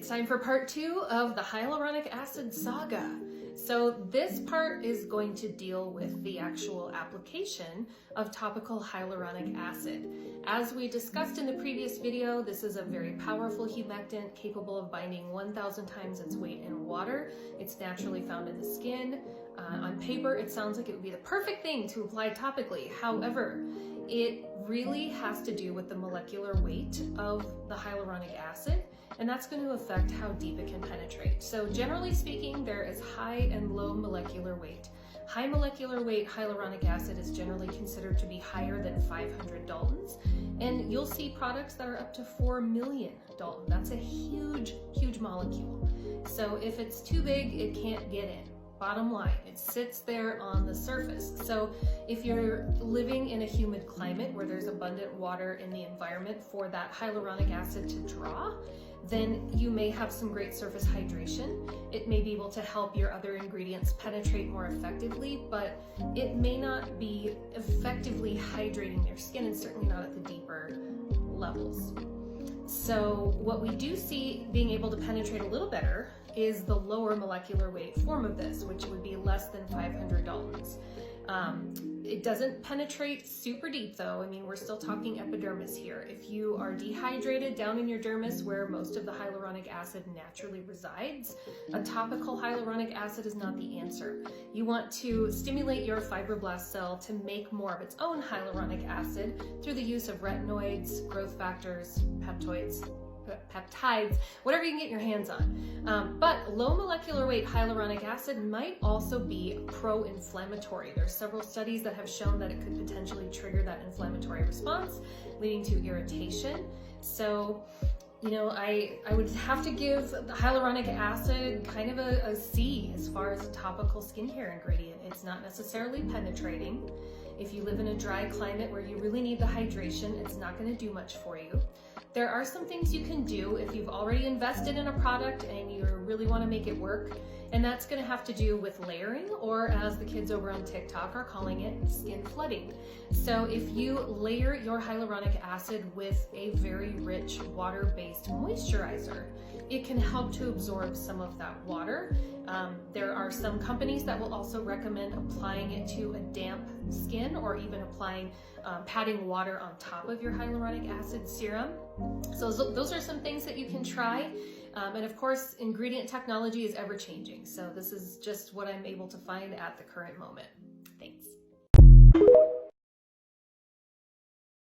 It's time for part 2 of the hyaluronic acid saga. So this part is going to deal with the actual application of topical hyaluronic acid. As we discussed in the previous video, this is a very powerful humectant capable of binding 1,000 times its weight in water. It's naturally found in the skin. On paper, it sounds like it would be the perfect thing to apply topically. However, it really has to do with the molecular weight of the hyaluronic acid, and that's going to affect how deep it can penetrate. So generally speaking, there is high and low molecular weight. High molecular weight hyaluronic acid is generally considered to be higher than 500 Daltons, and you'll see products that are up to 4 million Dalton. That's a huge, huge molecule. So if it's too big, it can't get in. Bottom line, it sits there on the surface. So if you're living in a humid climate where there's abundant water in the environment for that hyaluronic acid to draw, then you may have some great surface hydration. It may be able to help your other ingredients penetrate more effectively, but it may not be effectively hydrating your skin, and certainly not at the deeper levels. So what we do see being able to penetrate a little better is the lower molecular weight form of this, which would be less than 500 Daltons. It doesn't penetrate super deep though. I mean, we're still talking epidermis here. If you are dehydrated down in your dermis where most of the hyaluronic acid naturally resides, a topical hyaluronic acid is not the answer. You want to stimulate your fibroblast cell to make more of its own hyaluronic acid through the use of retinoids, growth factors, peptides, whatever you can get your hands on. But low molecular weight hyaluronic acid might also be pro-inflammatory. There's several studies that have shown that it could potentially trigger that inflammatory response, leading to irritation. So, you know, I would have to give the hyaluronic acid kind of a C as far as a topical skincare ingredient. It's not necessarily penetrating. If you live in a dry climate where you really need the hydration, it's not going to do much for you. There are some things you can do if you've already invested in a product and you really want to make it work, and that's going to have to do with layering, or as the kids over on TikTok are calling it, skin flooding. So if you layer your hyaluronic acid with a very rich water-based moisturizer, it can help to absorb some of that water. There are some companies that will also recommend applying it to a damp skin, or even applying patting water on top of your hyaluronic acid serum. So those are some things that you can try. And of course, ingredient technology is ever changing. So this is just what I'm able to find at the current moment.